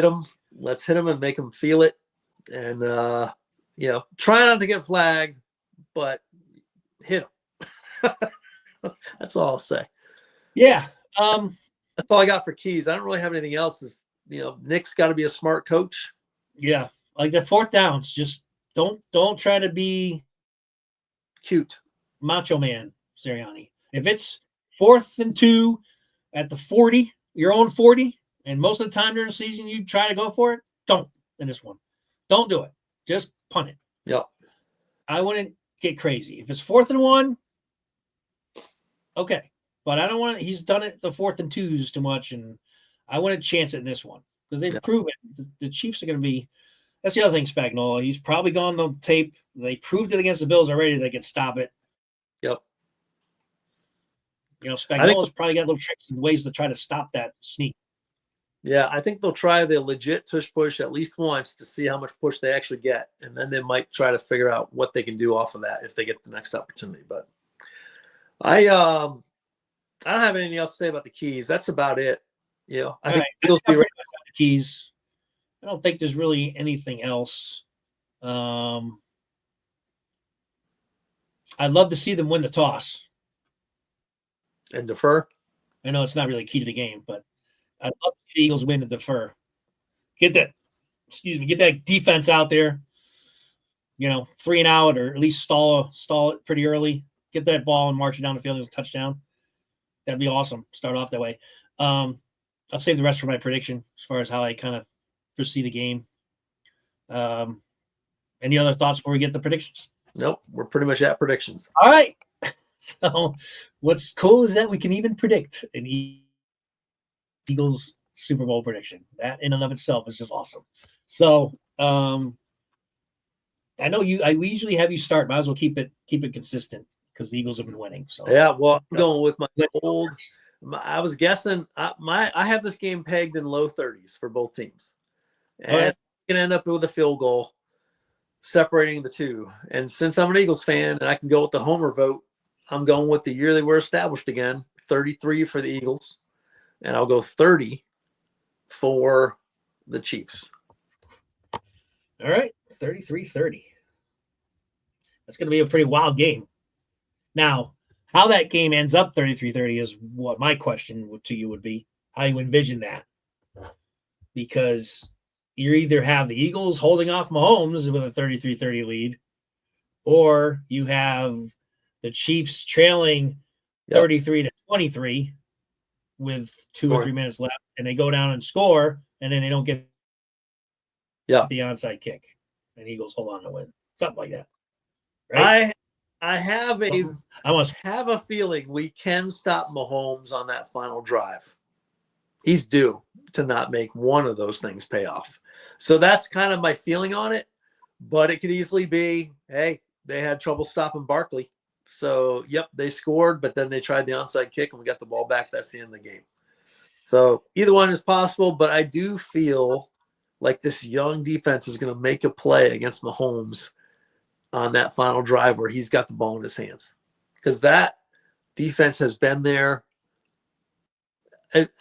Let's hit him and make him feel it. And, try not to get flagged, but hit him. That's all I'll say. Yeah. That's all I got for keys. I don't really have anything else. Nick's got to be a smart coach. Yeah. Like the fourth downs, just don't try to be cute. Macho Man Sirianni. If it's 4th and 2 at the 40, your own 40, and most of the time during the season you try to go for it, don't in this one. Don't do it. Just punt it. Yeah. I wouldn't get crazy. If it's 4th and 1, okay. But I don't want to, he's done it the 4th and 2s too much, and I wouldn't chance it in this one, because they've proven the Chiefs are going to be. That's the other thing, Spagnuolo. He's probably gone on tape. They proved it against the Bills already. They can stop it. Yep. Spagnuolo's probably got little tricks and ways to try to stop that sneak. Yeah, I think they'll try the legit tush push at least once to see how much push they actually get, and then they might try to figure out what they can do off of that if they get the next opportunity. But I don't have anything else to say about the keys. That's about it. I All think right, the Eagles I be ready. pretty much got the keys. I don't think there's really anything else. I'd love to see them win the toss. And defer. I know it's not really key to the game, but I'd love to see the Eagles win and defer. Get that defense out there, 3 and out, or at least stall it pretty early. Get that ball and march it down the field as a touchdown. That'd be awesome. Start off that way. I'll save the rest for my prediction as far as how I kind of foresee the game. Any other thoughts before we get the predictions? Nope, we're pretty much at predictions. All right. So what's cool is that we can even predict an Eagles Super Bowl prediction. That in and of itself is just awesome. So I know we usually have you start. Might as well keep it consistent because the Eagles have been winning. So Yeah, well, I'm going with my old. I was guessing. I have this game pegged in low 30s for both teams, and right. can end up with a field goal separating the two. And since I'm an Eagles fan and I can go with the homer vote, I'm going with the year they were established again, 33 for the Eagles, and I'll go 30 for the Chiefs. All right, 33-30. That's going to be a pretty wild game. Now, how that game ends up 33-30 is what my question to you would be. How you envision that. Because you either have the Eagles holding off Mahomes with a 33-30 lead, or you have the Chiefs trailing 33-23 with 2 or 3 minutes left, and they go down and score, and then they don't get the onside kick, and Eagles hold on to win. Something like that. Right? I have a feeling we can stop Mahomes on that final drive. He's due to not make one of those things pay off. So that's kind of my feeling on it. But it could easily be, hey, they had trouble stopping Barkley. So, yep, they scored, but then they tried the onside kick and we got the ball back. That's the end of the game. So either one is possible, but I do feel like this young defense is going to make a play against Mahomes on that final drive where he's got the ball in his hands. Because that defense has been there.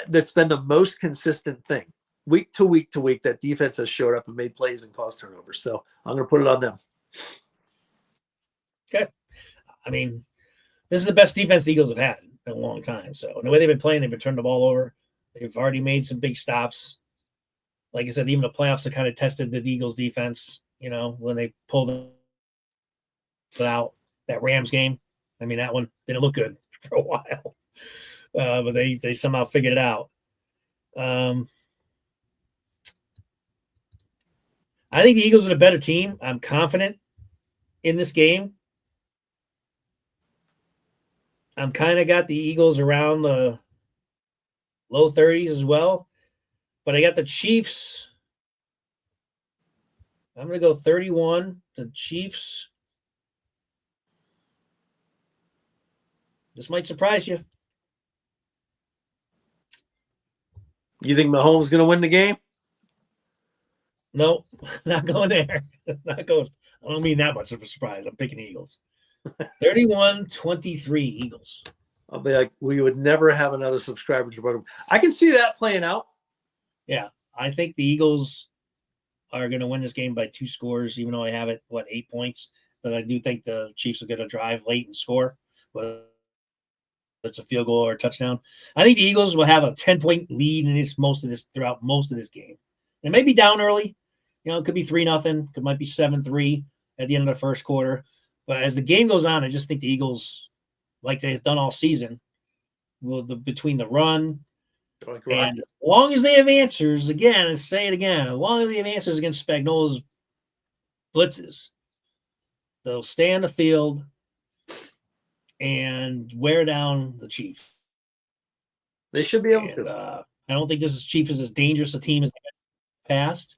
That's been the most consistent thing. Week to week to week, that defense has showed up and made plays and caused turnovers. So I'm going to put it on them. Okay. I mean, this is the best defense the Eagles have had in a long time. So the way they've been playing, they've been turning the ball over. They've already made some big stops. Like I said, even the playoffs have kind of tested the Eagles defense, when they pulled it out. That Rams game, I mean, that one didn't look good for a while. But they somehow figured it out. I think the Eagles are the better team. I'm confident in this game. I'm kind of got the Eagles around the low 30s as well. But I got the Chiefs. I'm going to go 31. The Chiefs. This might surprise you. You think Mahomes is going to win the game? No, not going there. Not going. I don't mean that much of a surprise. I'm picking the Eagles. 31-23 Eagles. I'll be like, we would never have another subscriber to the program. I can see that playing out. Yeah, I think the Eagles are going to win this game by 2 scores, even though I have it, 8 points. But I do think the Chiefs will get a drive late and score, whether it's a field goal or a touchdown. I think the Eagles will have a 10-point lead throughout most of this game. It may be down early. It could be 3-0. It might be 7-3 at the end of the first quarter. But as the game goes on, I just think the Eagles, like they've done all season, between the run and as long as they have answers, again, and say it again, as long as they have answers against Spagnuolo's blitzes, they'll stay on the field and wear down the Chiefs. They should be able to. I don't think Chiefs is as dangerous a team as they have past.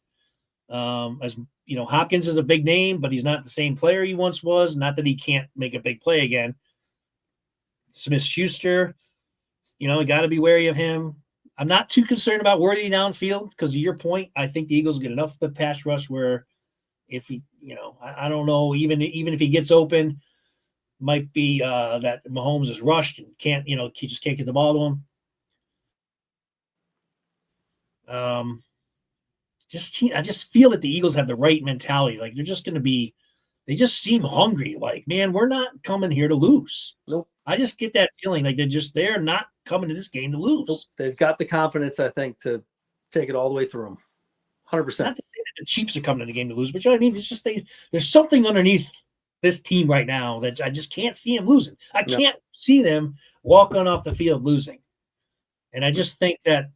Hopkins is a big name, but he's not the same player he once was. Not that he can't make a big play again. Smith-Schuster, you got to be wary of him. I'm not too concerned about Worthy downfield because of your point. I think the Eagles get enough of the pass rush where if he, I don't know, even if he gets open, might be that Mahomes is rushed and can't, he just can't get the ball to him. I just feel that the Eagles have the right mentality. Like they're just going to be, they just seem hungry. Like, man, we're not coming here to lose. Nope. I just get that feeling like they're not coming to this game to lose. Nope. They've got the confidence, I think, to take it all the way through them. 100%. Not to say that the Chiefs are coming to the game to lose, but you know what I mean? It's just there's something underneath this team right now that I just can't see them losing. I can't see them walking off the field losing. And I just think that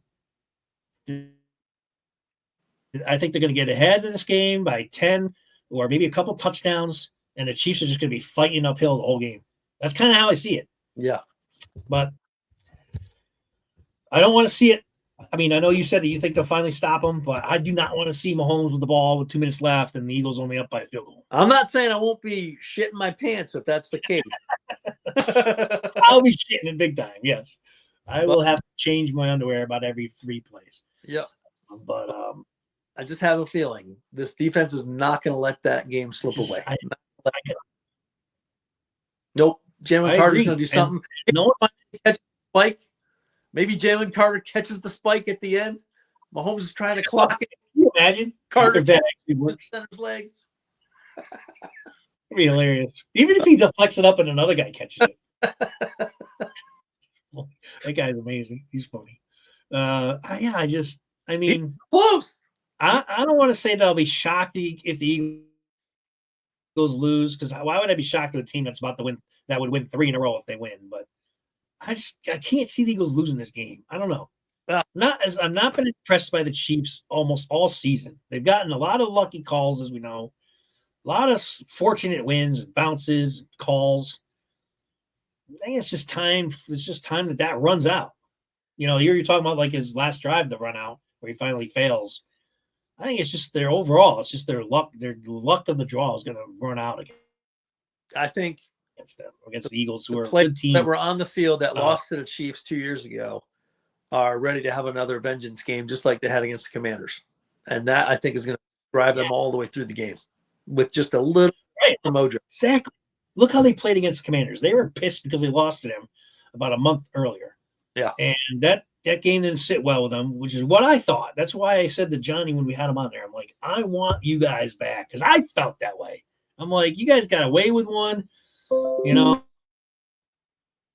I think they're going to get ahead in this game by 10 or maybe a couple touchdowns, and the Chiefs are just going to be fighting uphill the whole game. That's kind of how I see it. Yeah. But I don't want to see it. I mean, I know you said that you think they'll finally stop them, but I do not want to see Mahomes with the ball with 2 minutes left and the Eagles only up by a field goal. I'm not saying I won't be shitting my pants if that's the case. I'll be shitting in big time, yes. I will have to change my underwear about every 3 plays. Yeah. But I just have a feeling this defense is not going to let that game slip away. Nope. Jalen Carter's going to do something. No one catches the spike. Maybe Jalen Carter catches the spike at the end. Mahomes is trying to clock it. Can you imagine? Carter that actually works. Center's legs. It'd be hilarious. Even if he deflects it up and another guy catches it. That guy's amazing. He's funny. He's close. I don't want to say that I'll be shocked if the Eagles lose, because why would I be shocked with a team that's about to win, that would win 3 in a row if they win? But I can't see the Eagles losing this game. I don't know. I'm not been impressed by the Chiefs almost all season. They've gotten a lot of lucky calls, as we know, a lot of fortunate wins, bounces, calls. I think it's just time. It's just time that runs out. You're talking about like his last drive to run out where he finally fails. I think it's just their overall. It's just their luck. Their luck of the draw is going to run out again. I think against the Eagles, who are a players good team that were on the field that lost to the Chiefs 2 years ago are ready to have another vengeance game, just like they had against the Commanders, and that I think is going to drive them all the way through the game with just a little mojo. Exactly. Look how they played against the Commanders. They were pissed because they lost to them about a month earlier. Yeah, and that game didn't sit well with them, which is what I thought. That's why I said to Johnny when we had him on there, I'm like, I want you guys back, because I felt that way. I'm like, you guys got away with one. The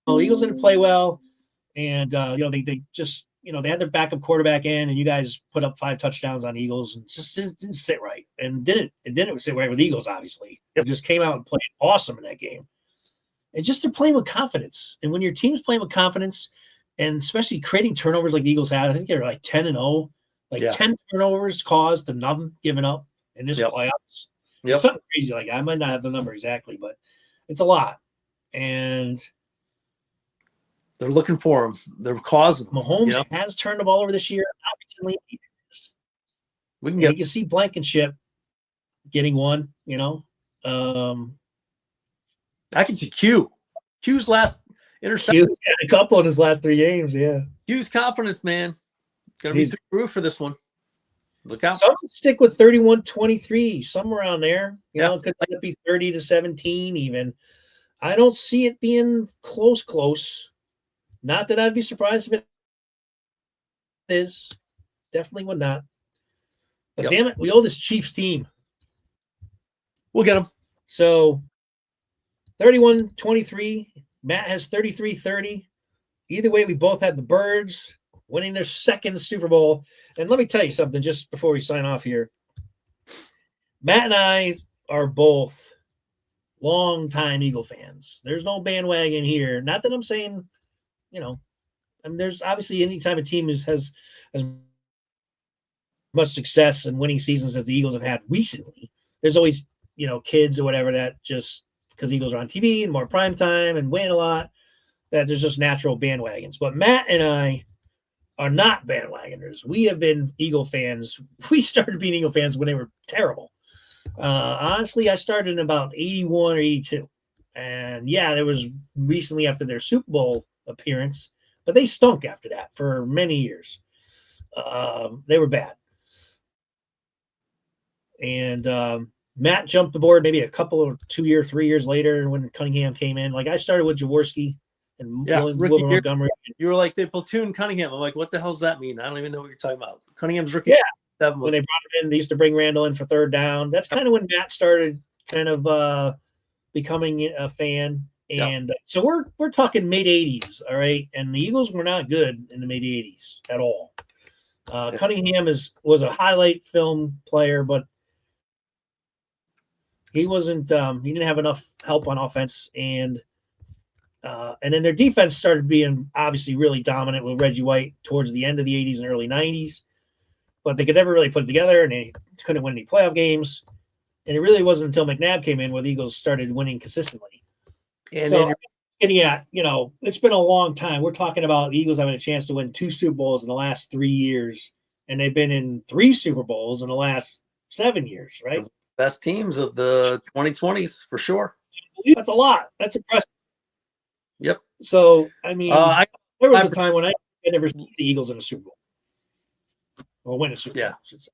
Eagles didn't play well, and they just they had their backup quarterback in, and you guys put up 5 touchdowns on Eagles, and just didn't sit right, and it didn't sit right with Eagles. Obviously, it just came out and played awesome in that game, and just they're playing with confidence. And when your team's playing with confidence, and especially creating turnovers like the Eagles had, I think they're like 10-0, 10 turnovers caused to nothing given up in this playoffs. It's something crazy. Like I might not have the number exactly, but it's a lot. And they're looking for him. They're causing Mahomes has turned the ball over this year. Not recently. You can see Blankenship getting one. I can see Q's last interception. Q's had a couple in his last 3 games. Yeah. Q's confidence, man. Gonna be through the roof for this one. Look out. Some stick with 31-23, somewhere around there. It could be 30-17 even. I don't see it being close. Not that I'd be surprised if it is. Definitely would not. But damn it, we owe this Chiefs team. We'll get them. So 31-23. Matt has 33-30. Either way, we both had the Birds winning their second Super Bowl. And let me tell you something just before we sign off here. Matt and I are both long-time Eagle fans. There's no bandwagon here. Not that I'm saying, there's obviously anytime a team has as much success and winning seasons as the Eagles have had recently, there's always, kids or whatever that just because Eagles are on TV and more prime time and win a lot, that there's just natural bandwagons. But Matt and I are not bandwagoners. We have been Eagle fans. We started being Eagle fans when they were terrible. Honestly, I started in about 81 or 82. And there was recently after their Super Bowl appearance but they stunk after that for many years. They were bad. And Matt jumped the board maybe a couple of 2 years, 3 years later when Cunningham came in. Like I started with Jaworski and rookie year. Montgomery. You were like, they platoon Cunningham. I'm like, what the hell's that mean? I don't even know what you're talking about. Cunningham's rookie. Yeah. When they brought him in, they used to bring Randall in for third down. That's kind of when Matt started kind of becoming a fan. And so we're talking mid 80s, all right. And the Eagles were not good in the mid 80s at all. Cunningham was a highlight film player, but he wasn't. He didn't have enough help on offense, and then their defense started being obviously really dominant with Reggie White towards the end of the 80s and early 90s. But they could never really put it together, and they couldn't win any playoff games. And it really wasn't until McNabb came in where the Eagles started winning consistently. And so, it's been a long time. We're talking about the Eagles having a chance to win 2 Super Bowls in the last 3 years, and they've been in 3 Super Bowls in the last 7 years, right? The best teams of the 2020s, for sure. That's a lot. That's impressive. Yep. So, I mean, there was a time when I never seen the Eagles in a Super Bowl. Or win a Super Bowl, I should say.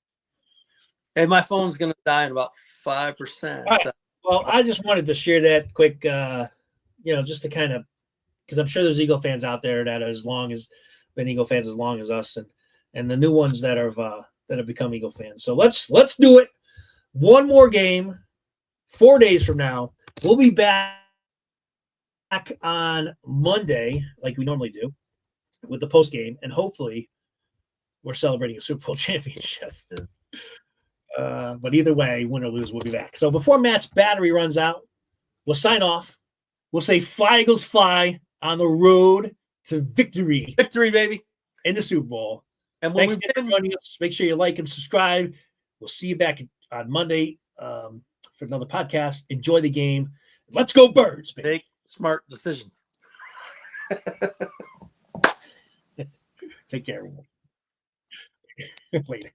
And my phone's going to die in about 5%. Right. Well, I just wanted to share that quick, just to kind of, because I'm sure there's Eagle fans out there that been Eagle fans as long as us, and the new ones that have become Eagle fans. So let's do it. One more game, 4 days from now. We'll be back on Monday, like we normally do, with the post game, and hopefully we're celebrating a Super Bowl championship. But either way, win or lose, we'll be back. So before Matt's battery runs out, we'll sign off. We'll say fly, Eagles, fly on the road to victory. Victory, baby. In the Super Bowl. And when thanks for joining us. Make sure you like and subscribe. We'll see you back on Monday for another podcast. Enjoy the game. Let's go Birds, baby. Make smart decisions. Take care, everyone. Later.